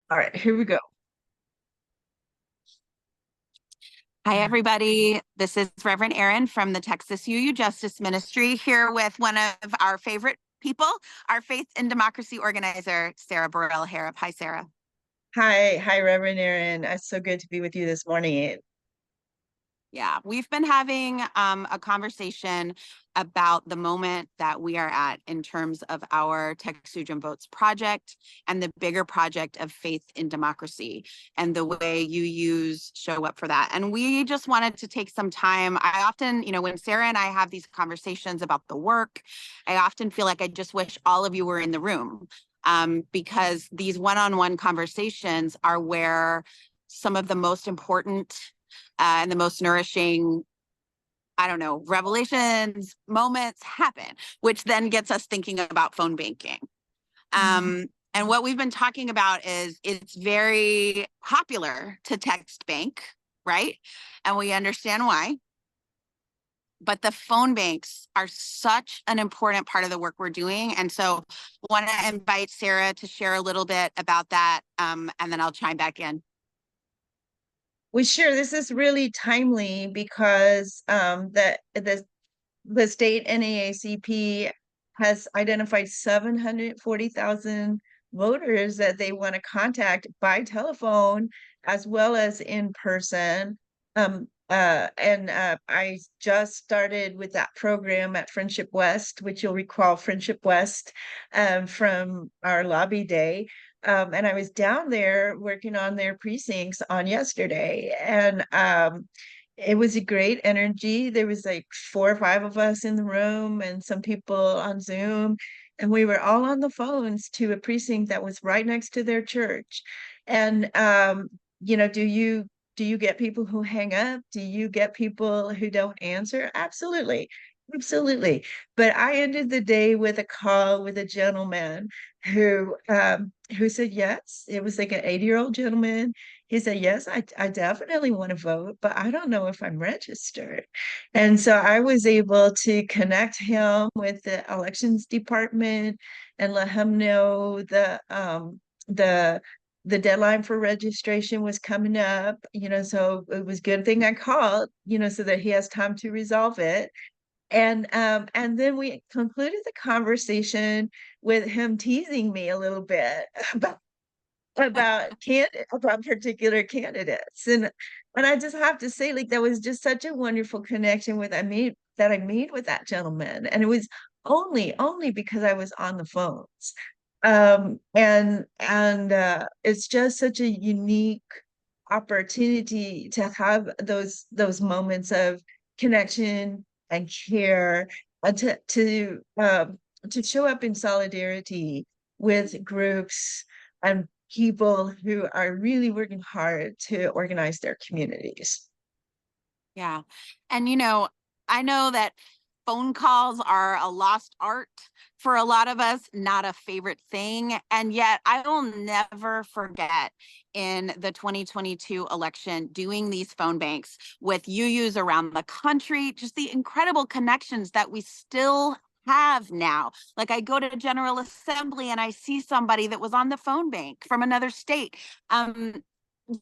All right, here we go. Hi, everybody. This is Reverend Aaron from the Texas UU Justice Ministry here with one of our favorite people, our Faith and Democracy organizer, Sarah Burrell Harrop. Hi, Sarah. Hi, Reverend Aaron. It's so good to be with you this morning. Yeah, we've been having a conversation about the moment that we are at in terms of our TechSouJam Votes project and the bigger project of faith in democracy and the way you use show up for that. And we just wanted to take some time. I often, when Sarah and I have these conversations about the work, I often feel like I just wish all of you were in the room, because these one-on-one conversations are where some of the most important and the most nourishing, I don't know, revelations, moments happen, which then gets us thinking about phone banking. And what we've been talking about is it's very popular to text bank, right? And we understand why. But the phone banks are such an important part of the work we're doing. And so I want to invite Sarah to share a little bit about that, and then I'll chime back in. Well, sure, this is really timely because the state NAACP has identified 740,000 voters that they want to contact by telephone as well as in person. I just started with that program at Friendship West, which you'll recall Friendship West from our lobby day. And I was down there working on their precincts on yesterday. And it was a great energy. There was like 4 or 5 of us in the room and some people on Zoom. And we were all on the phones to a precinct that was right next to their church. And do you get people who hang up? Do you get people who don't answer? Absolutely. Absolutely. But I ended the day with a call with a gentleman who said yes. It was like an 80-year-old gentleman. He said, yes, I definitely want to vote, but I don't know if I'm registered. And so I was able to connect him with the elections department and let him know the the deadline for registration was coming up, so it was a good thing I called, so that he has time to resolve it. And then we concluded the conversation with him teasing me a little bit about particular candidates. And I just have to say, like, that was just such a wonderful connection that I made with that gentleman. And it was only because I was on the phones. And it's just such a unique opportunity to have those moments of connection and care, and to show up in solidarity with groups and people who are really working hard to organize their communities. Yeah. And, I know that phone calls are a lost art for a lot of us, not a favorite thing. And yet I will never forget in the 2022 election doing these phone banks with UUs around the country, just the incredible connections that we still have now. Like, I go to General Assembly and I see somebody that was on the phone bank from another state. Um,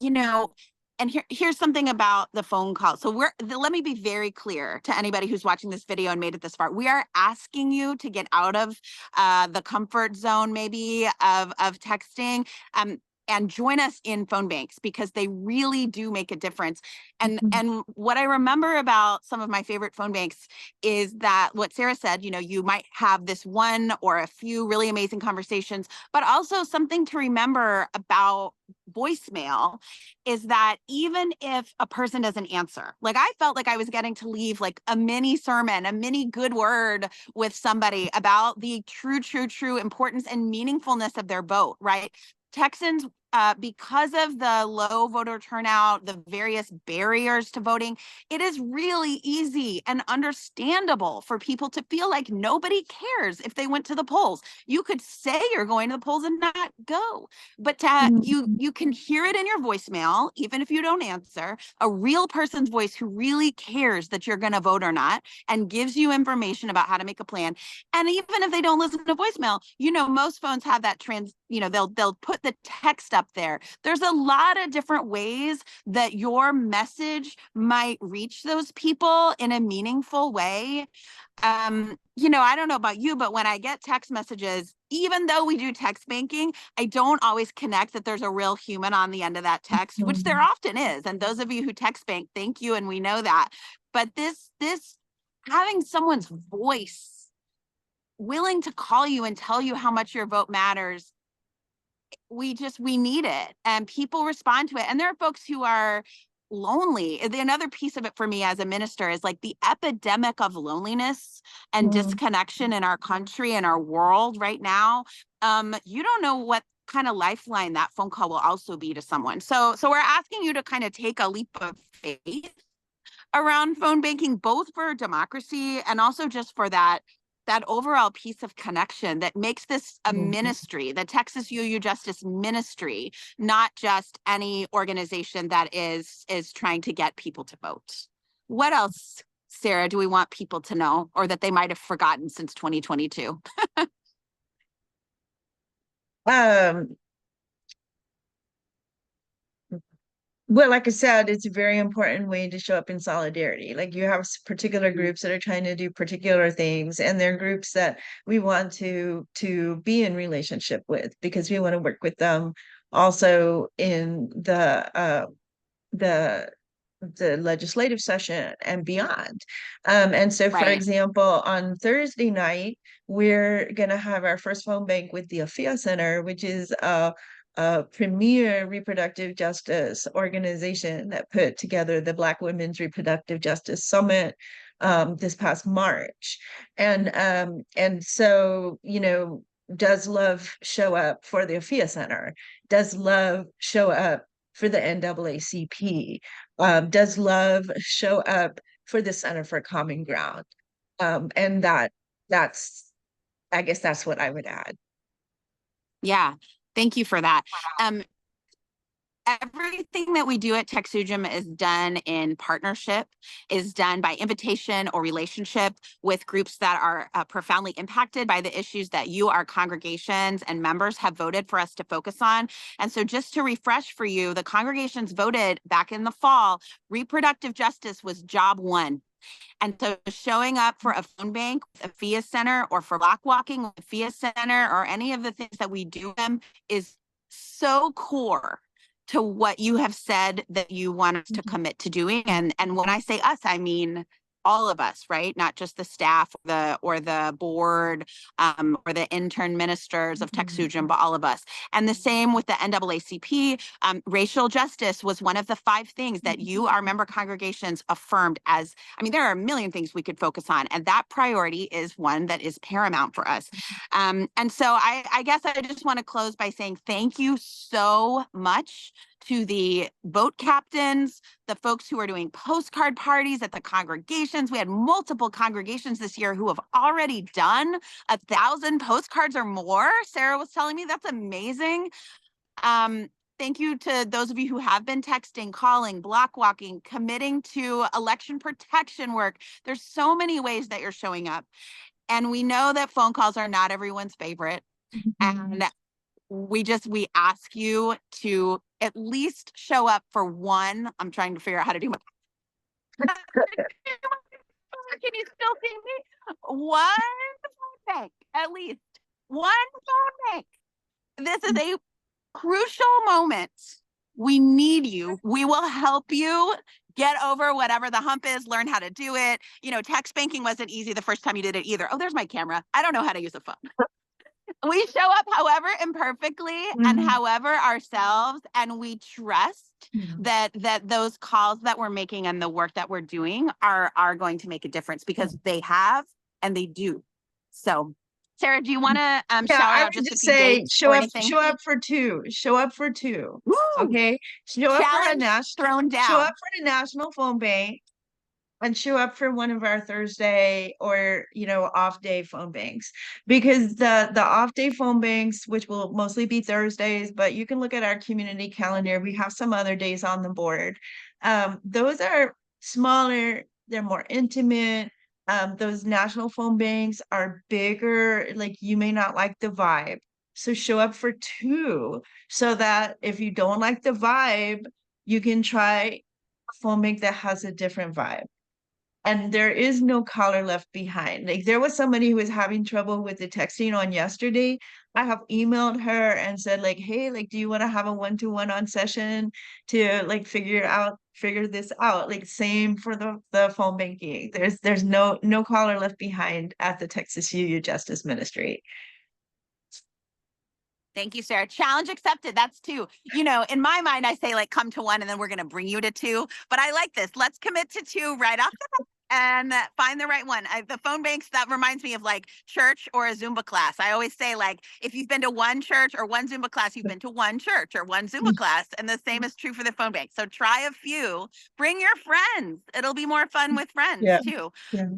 you know, and here's something about the phone call. So let me be very clear to anybody who's watching this video and made it this far. We are asking you to get out of the comfort zone, maybe of texting. And join us in phone banks, because they really do make a difference. And what I remember about some of my favorite phone banks is that what Sarah said, you might have this one or a few really amazing conversations, but also something to remember about voicemail is that even if a person doesn't answer, like, I felt like I was getting to leave like a mini sermon, a mini good word with somebody about the true importance and meaningfulness of their vote, right? Texans, because of the low voter turnout, the various barriers to voting, it is really easy and understandable for people to feel like nobody cares if they went to the polls. You could say you're going to the polls and not go, but you can hear it in your voicemail, even if you don't answer, a real person's voice who really cares that you're going to vote or not, and gives you information about how to make a plan. And even if they don't listen to voicemail, most phones have that they'll put the text up up there. There's a lot of different ways that your message might reach those people in a meaningful way. I don't know about you, but when I get text messages, even though we do text banking, I don't always connect that there's a real human on the end of that text, which there often is. And those of you who text bank, thank you. And we know that. But this having someone's voice willing to call you and tell you how much your vote matters, we need it, and people respond to it. And there are folks who are lonely. Another piece of it for me as a minister is like the epidemic of loneliness and disconnection in our country and our world right now. You don't know what kind of lifeline that phone call will also be to someone. So we're asking you to kind of take a leap of faith around phone banking, both for democracy and also just for that overall piece of connection that makes this a ministry, the Texas UU Justice Ministry, not just any organization that is trying to get people to vote. What else, Sarah, do we want people to know, or that they might have forgotten since 2022? Well, like I said, it's a very important way to show up in solidarity. Like, you have particular groups that are trying to do particular things, and they're groups that we want to be in relationship with, because we want to work with them also in the legislative session and beyond. And so, for Right. example, on Thursday night, we're going to have our first phone bank with the Afia Center, which is a premier reproductive justice organization that put together the Black Women's Reproductive Justice Summit this past March. And so, does love show up for the Afia Center? Does love show up for the NAACP? Does love show up for the Center for Common Ground? And I guess that's what I would add. Yeah. Thank you for that. Everything that we do at TechSouJim is done in partnership, is done by invitation or relationship with groups that are profoundly impacted by the issues that you, our congregations and members, have voted for us to focus on. And so, just to refresh for you, the congregations voted back in the fall, reproductive justice was job one. And so showing up for a phone bank with Afia Center, or for block walking with Afia Center, or any of the things that we do is so core to what you have said that you want us to commit to doing. And when I say us, I mean all of us, right? Not just the staff or the board or the intern ministers of TechSouJim, but all of us. And the same with the NAACP. Racial justice was one of the 5 things that you, our member congregations, affirmed as, there are a million things we could focus on. And that priority is one that is paramount for us. And so I guess I just want to close by saying thank you so much to the vote captains, the folks who are doing postcard parties at the congregations. We had multiple congregations this year who have already done 1,000 postcards or more. Sarah was telling me that's amazing. Thank you to those of you who have been texting, calling, block walking, committing to election protection work. There's so many ways that you're showing up. And we know that phone calls are not everyone's favorite. And we ask you to at least show up for one. I'm trying to figure out how to do my. Can you still see me? One phone bank, at least one phone bank. This is a crucial moment. We need you. We will help you get over whatever the hump is, learn how to do it. Text banking wasn't easy the first time you did it either. Oh, there's my camera. I don't know how to use a phone. We show up however imperfectly and however ourselves, and we trust that those calls that we're making and the work that we're doing are going to make a difference, because they have and they do. So, Sarah, do you want to shout out just a few dates show or up, anything? show up for two. Woo! Okay. Show up thrown down. Show up for the National Phone Bank, and show up for one of our Thursday or off day phone banks, because the off day phone banks, which will mostly be Thursdays, but you can look at our community calendar, we have some other days on the board. Those are smaller, they're more intimate. Those national phone banks are bigger. Like, you may not like the vibe So show up for two, so that if you don't like the vibe, you can try a phone bank that has a different vibe. And there is no collar left behind. Like, there was somebody who was having trouble with the texting on yesterday. I have emailed her and said, like, hey, like, do you want to have a one-to-one on session to like figure this out? Like, same for the phone banking. There's no collar left behind at the Texas UU Justice Ministry. Thank you, Sarah. Challenge accepted. That's two. You know, in my mind, I say like come to one and then we're going to bring you to two. But I like this. Let's commit to two right off the bat and find the right one. The phone banks, that reminds me of like church or a Zumba class. I always say, like, if you've been to one church or one Zumba class, you've been to one church or one Zumba class. And the same is true for the phone bank. So try a few. Bring your friends. It'll be more fun with friends Yeah. too. Yeah.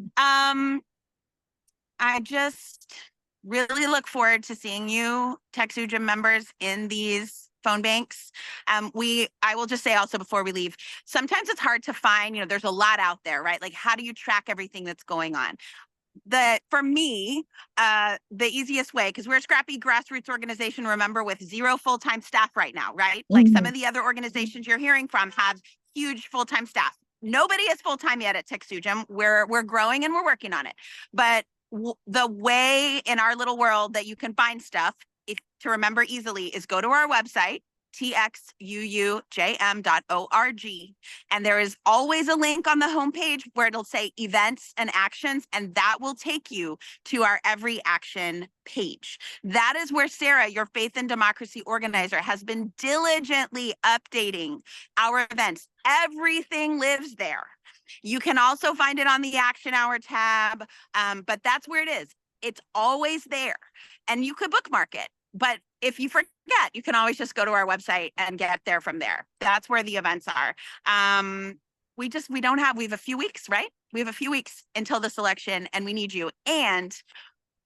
I just really look forward to seeing you, TechSouJM members, in these phone banks. I will just say also before we leave, sometimes it's hard to find, you know, there's a lot out there, right? Like, how do you track everything that's going on? For me, the easiest way, because we're a scrappy grassroots organization, remember, with 0 full-time staff right now, right? Like some of the other organizations you're hearing from have huge full-time staff. Nobody is full-time yet at TechSouJM. We're growing and we're working on it. But the way in our little world that you can find stuff, if to remember easily, is go to our website, txuujm.org. And there is always a link on the homepage where it'll say events and actions, and that will take you to our every action page. That is where Sarah, your faith and democracy organizer, has been diligently updating our events. Everything lives there. You can also find it on the Action Hour tab, but that's where it is. It's always there, and you could bookmark it. But if you forget, you can always just go to our website and get there from there. That's where the events are. We have a few weeks, right? We have a few weeks until this election, and we need you. And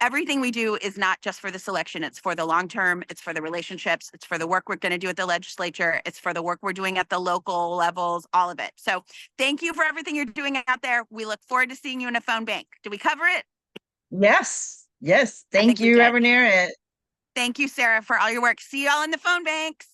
everything we do is not just for this election. It's for the long term. It's for the relationships. It's for the work we're going to do at the legislature. It's for the work we're doing at the local levels, all of it. So thank you for everything you're doing out there. We look forward to seeing you in a phone bank. Did we cover it? Yes. Yes. Thank we you, did. Reverend Erin. Thank you, Sarah, for all your work. See you all in the phone banks.